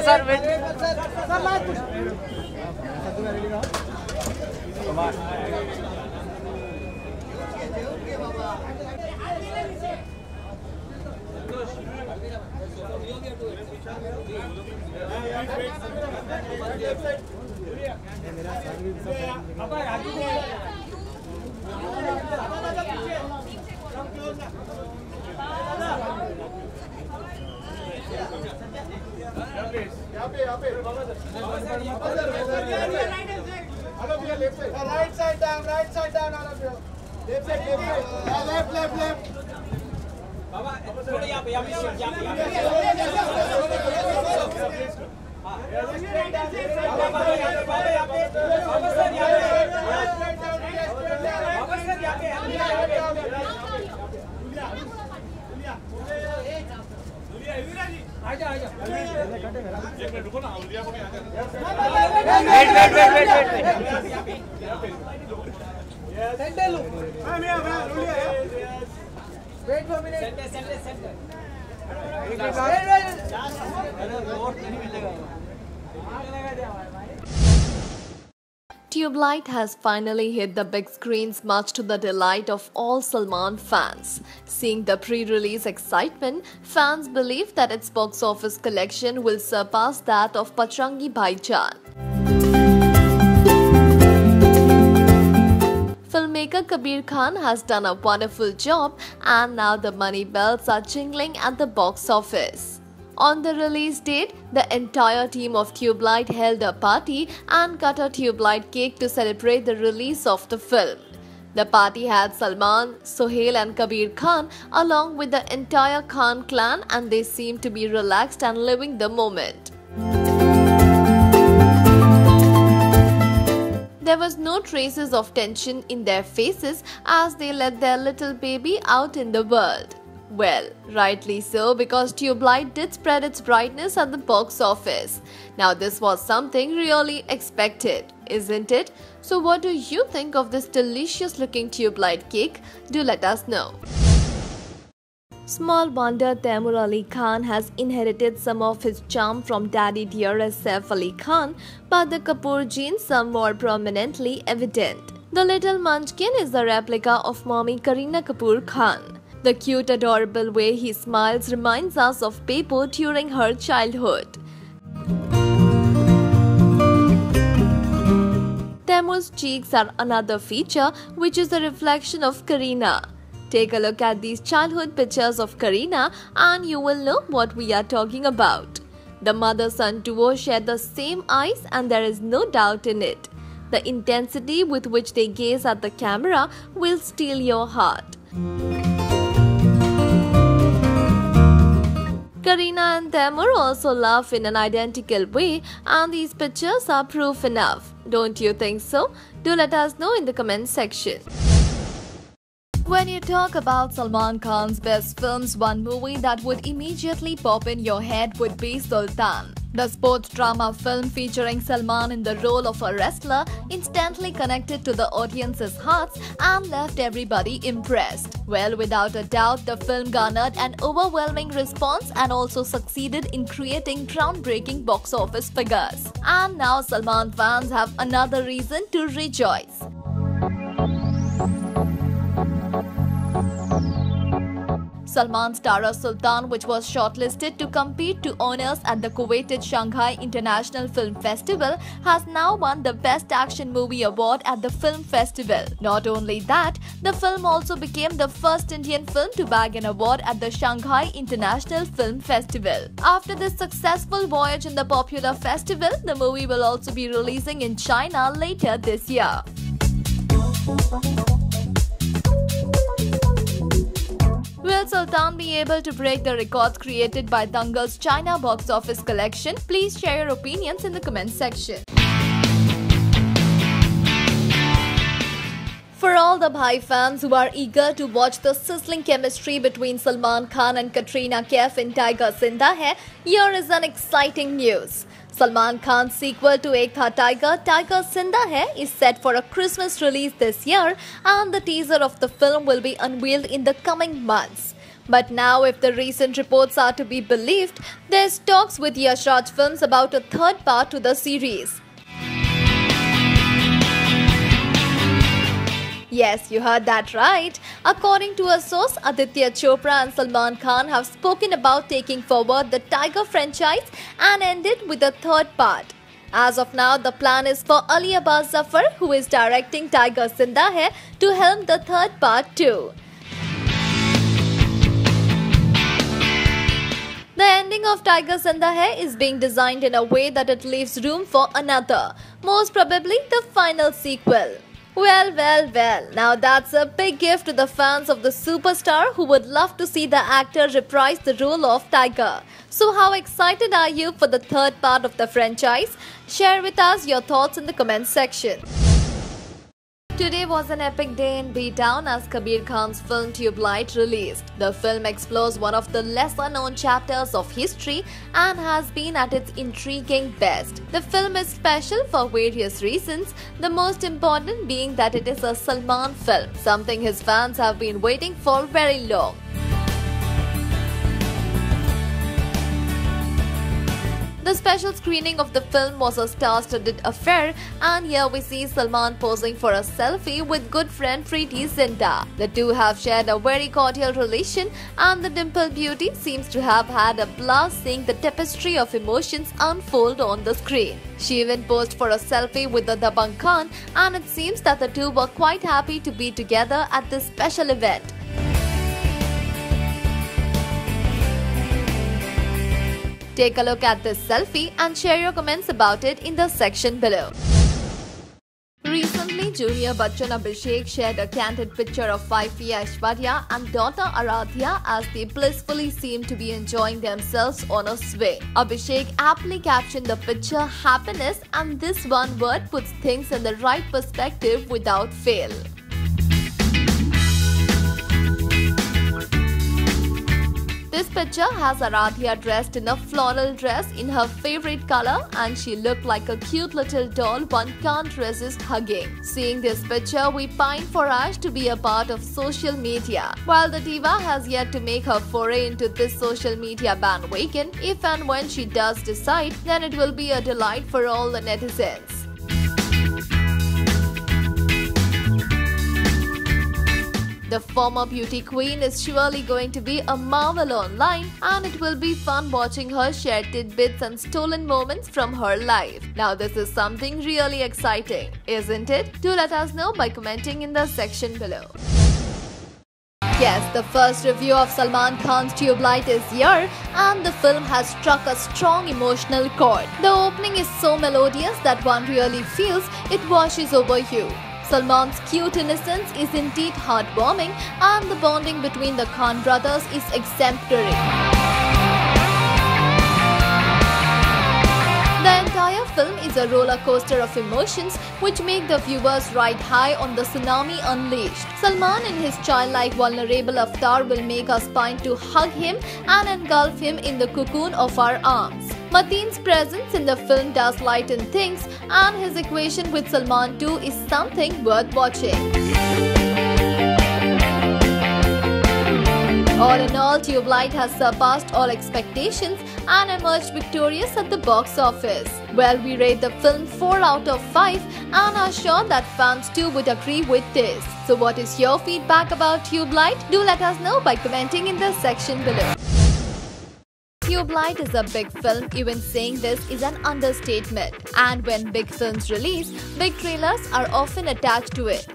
Sir wait Right side down, all of you. Left side, left. Baba, थोड़ी यहाँ Wait for a minute. Center. Tubelight has finally hit the big screens, much to the delight of all Salman fans. Seeing the pre-release excitement, fans believe that its box office collection will surpass that of Pachrangi Bhaijaan. Filmmaker Kabir Khan has done a wonderful job, and now the money bells are jingling at the box office. On the release date, the entire team of Tubelight held a party and cut a Tubelight cake to celebrate the release of the film. The party had Salman, Sohail and Kabir Khan along with the entire Khan clan, and they seemed to be relaxed and living the moment. There was no traces of tension in their faces as they let their little baby out in the world. Well, rightly so, because Tubelight did spread its brightness at the box office. Now this was something really expected, isn't it? So what do you think of this delicious looking Tubelight cake? Do let us know. Small wonder Taimur Ali Khan has inherited some of his charm from daddy dearest Saif Ali Khan, but the Kapoor genes are more prominently evident. The little munchkin is the replica of mommy Kareena Kapoor Khan. The cute, adorable way he smiles reminds us of Pepo during her childhood. Taimur's cheeks are another feature, which is a reflection of Kareena. Take a look at these childhood pictures of Kareena and you will know what we are talking about. The mother-son duo share the same eyes and there is no doubt in it. The intensity with which they gaze at the camera will steal your heart. Kareena and Taimur also laugh in an identical way, and these pictures are proof enough. Don't you think so? Do let us know in the comment section. When you talk about Salman Khan's best films, one movie that would immediately pop in your head would be Sultan. The sports drama film featuring Salman in the role of a wrestler instantly connected to the audience's hearts and left everybody impressed. Well, without a doubt, the film garnered an overwhelming response and also succeeded in creating groundbreaking box office figures. And now Salman fans have another reason to rejoice. Salman's Tara Sultan, which was shortlisted to compete to honors at the coveted Shanghai International Film Festival, has now won the Best Action Movie Award at the film festival. Not only that, the film also became the first Indian film to bag an award at the Shanghai International Film Festival. After this successful voyage in the popular festival, the movie will also be releasing in China later this year. Will Sultan be able to break the records created by Dangal's China box office collection? Please share your opinions in the comment section. For all the Bhai fans who are eager to watch the sizzling chemistry between Salman Khan and Katrina Kaif in Tiger Zinda Hai, here is an exciting news. Salman Khan's sequel to Ek Tha Tiger, Tiger Zinda Hai, is set for a Christmas release this year, and the teaser of the film will be unveiled in the coming months. But now, if the recent reports are to be believed, there's talks with Yash Raj Films about a third part to the series. Yes, you heard that right. According to a source, Aditya Chopra and Salman Khan have spoken about taking forward the Tiger franchise and end it with a third part. As of now, the plan is for Ali Abbas Zafar, who is directing Tiger Zinda Hai, to helm the third part too. The ending of Tiger Zinda Hai is being designed in a way that it leaves room for another, most probably the final sequel. Well, now that's a big gift to the fans of the superstar who would love to see the actor reprise the role of Tiger. So how excited are you for the third part of the franchise? Share with us your thoughts in the comment section. Today was an epic day in B-Town as Kabir Khan's film Tube Light released. The film explores one of the lesser-known chapters of history and has been at its intriguing best. The film is special for various reasons, the most important being that it is a Salman film, something his fans have been waiting for very long. The special screening of the film was a star-studded affair, and here we see Salman posing for a selfie with good friend Preeti Zinta. The two have shared a very cordial relation, and the dimpled beauty seems to have had a blast seeing the tapestry of emotions unfold on the screen. She even posed for a selfie with the Dabangg Khan, and it seems that the two were quite happy to be together at this special event. Take a look at this selfie and share your comments about it in the section below. Recently, Junior Bachchan Abhishek shared a candid picture of wifey Aishwarya and daughter Aradhya as they blissfully seem to be enjoying themselves on a swing. Abhishek aptly captioned the picture happiness, and this one word puts things in the right perspective without fail. This picture has Aradhya dressed in a floral dress in her favorite color, and she looked like a cute little doll one can't resist hugging. Seeing this picture, we pine for Ash to be a part of social media. While the diva has yet to make her foray into this social media bandwagon, if and when she does decide, then it will be a delight for all the netizens. The former beauty queen is surely going to be a marvel online, and it will be fun watching her share tidbits and stolen moments from her life. Now this is something really exciting, isn't it? Do let us know by commenting in the section below. Yes, the first review of Salman Khan's Tube Light is here, and the film has struck a strong emotional chord. The opening is so melodious that one really feels it washes over you. Salman's cute innocence is indeed heartwarming, and the bonding between the Khan brothers is exemplary. The entire film is a roller coaster of emotions which make the viewers ride high on the tsunami unleashed. Salman in his childlike vulnerable avatar will make us pine to hug him and engulf him in the cocoon of our arms. Mateen's presence in the film does lighten things, and his equation with Salman too is something worth watching. All in all, Tube Light has surpassed all expectations and emerged victorious at the box office. Well, we rate the film 4 out of 5 and are sure that fans too would agree with this. So what is your feedback about Tube Light? Do let us know by commenting in the section below. Tube Light is a big film, even saying this is an understatement. And when big films release, big trailers are often attached to it.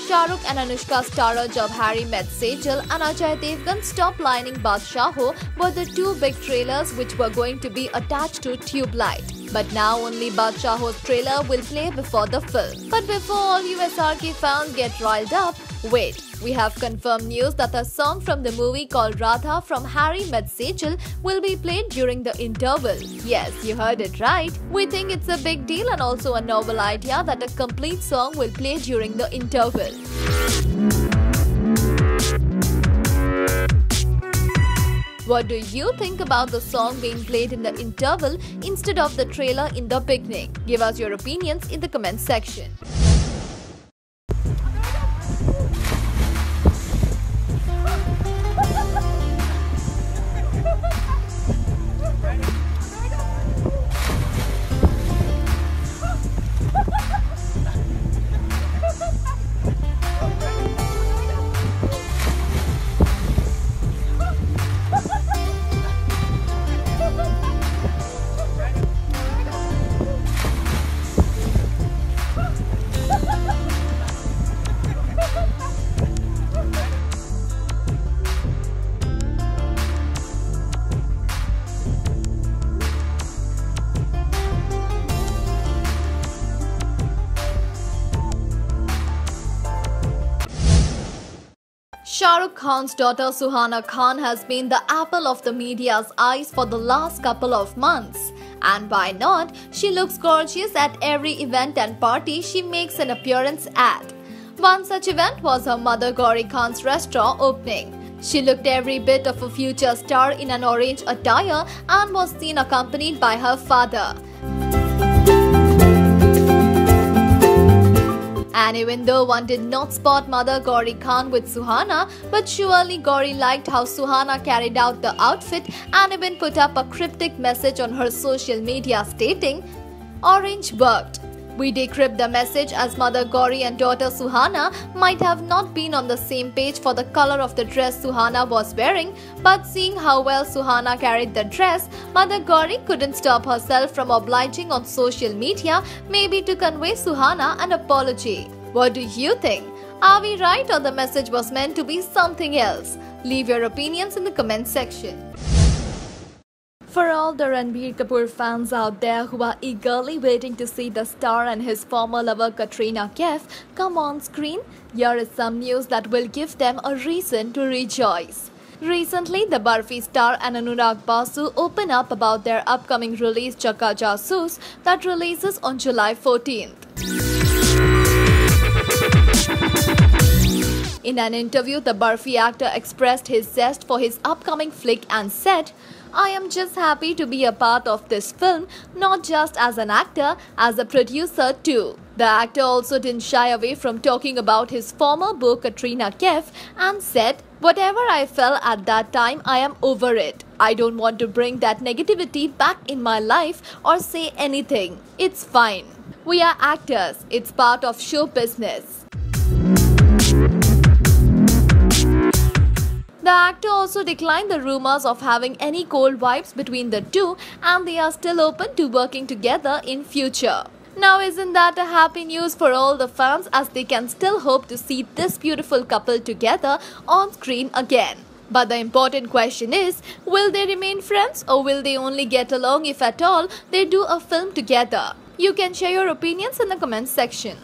Shah Rukh and Anushka starrer Jab Harry Met Sejal and Ajay Devgan's top-lining Badshah Ho were the two big trailers which were going to be attached to Tube Light. But now only Badshah's trailer will play before the film. But before all you SRK fans get riled up, wait. We have confirmed news that a song from the movie called Radha from Harry Met Sejal will be played during the interval. Yes, you heard it right. We think it's a big deal and also a novel idea that a complete song will play during the interval. What do you think about the song being played in the interval instead of the trailer in the beginning? Give us your opinions in the comment section. Shah Rukh Khan's daughter Suhana Khan has been the apple of the media's eyes for the last couple of months. And why not? She looks gorgeous at every event and party she makes an appearance at. One such event was her mother Gauri Khan's restaurant opening. She looked every bit of a future star in an orange attire and was seen accompanied by her father. And even though one did not spot mother Gauri Khan with Suhana, but surely Gauri liked how Suhana carried out the outfit and even put up a cryptic message on her social media stating, "Orange worked." We decrypt the message as mother Gauri and daughter Suhana might have not been on the same page for the color of the dress Suhana was wearing, but seeing how well Suhana carried the dress, mother Gauri couldn't stop herself from obliging on social media, maybe to convey Suhana an apology. What do you think? Are we right or the message was meant to be something else? Leave your opinions in the comment section. For all the Ranbir Kapoor fans out there who are eagerly waiting to see the star and his former lover Katrina Kaif come on screen, here is some news that will give them a reason to rejoice. Recently, the Barfi star and Anurag Basu opened up about their upcoming release Chakka Jasoos that releases on July 14th. In an interview, the Barfi actor expressed his zest for his upcoming flick and said, "I am just happy to be a part of this film, not just as an actor, as a producer too." The actor also didn't shy away from talking about his former beau Katrina Kaif and said, "Whatever I felt at that time, I am over it. I don't want to bring that negativity back in my life or say anything. It's fine. We are actors. It's part of show business." The actor also declined the rumors of having any cold vibes between the two, and they are still open to working together in future. Now isn't that a happy news for all the fans, as they can still hope to see this beautiful couple together on screen again. But the important question is, will they remain friends or will they only get along if at all they do a film together? You can share your opinions in the comment section.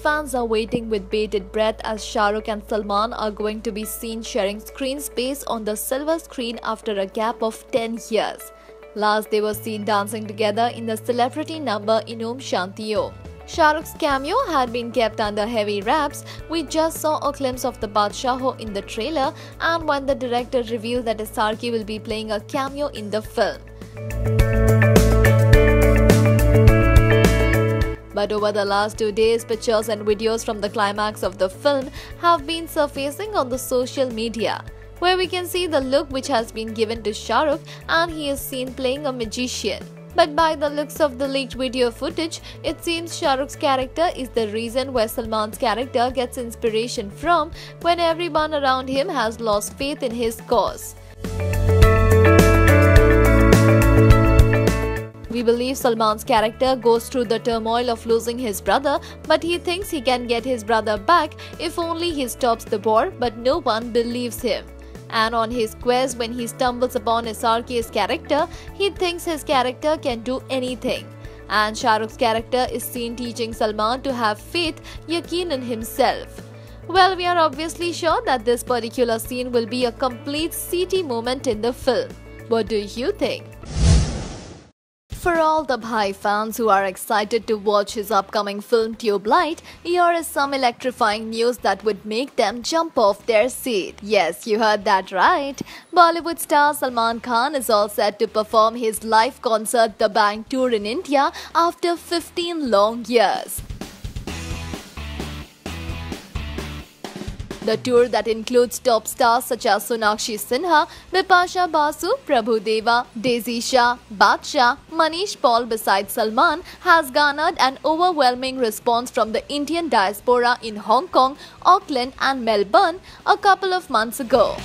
Fans are waiting with bated breath as Shah Rukh and Salman are going to be seen sharing screen space on the silver screen after a gap of 10 years. Last they were seen dancing together in the celebrity number in Om Shanti Om. Shah Rukh's cameo had been kept under heavy wraps. We just saw a glimpse of the Badshah in the trailer, and when the director revealed that SRK will be playing a cameo in the film. But over the last 2 days, pictures and videos from the climax of the film have been surfacing on the social media, where we can see the look which has been given to Shah Rukh, and he is seen playing a magician. But by the looks of the leaked video footage, it seems Shah Rukh's character is the reason where Salman's character gets inspiration from when everyone around him has lost faith in his cause. We believe Salman's character goes through the turmoil of losing his brother, but he thinks he can get his brother back if only he stops the war, but no one believes him. And on his quest, when he stumbles upon SRK's character, he thinks his character can do anything. And Shah Rukh's character is seen teaching Salman to have faith, yaqeen in himself. Well, we are obviously sure that this particular scene will be a complete CT moment in the film. What do you think? For all the Bhai fans who are excited to watch his upcoming film Tube Light, here is some electrifying news that would make them jump off their seat. Yes, you heard that right. Bollywood star Salman Khan is all set to perform his live concert The Bang Tour in India after 15 long years. The tour that includes top stars such as Sonakshi Sinha, Bipasha Basu, Prabhu Deva, Daisy Shah, Badshah, Manish Paul besides Salman has garnered an overwhelming response from the Indian diaspora in Hong Kong, Auckland and Melbourne a couple of months ago.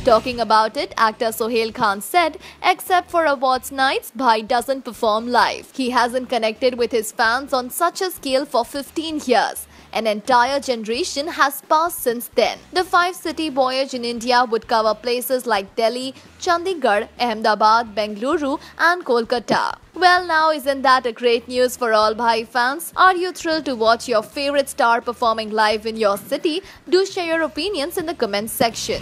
Talking about it, actor Sohail Khan said, "Except for awards nights, Bhai doesn't perform live. He hasn't connected with his fans on such a scale for 15 years. An entire generation has passed since then." The 5-city voyage in India would cover places like Delhi, Chandigarh, Ahmedabad, Bengaluru and Kolkata. Well, now isn't that a great news for all Bhai fans? Are you thrilled to watch your favorite star performing live in your city? Do share your opinions in the comments section.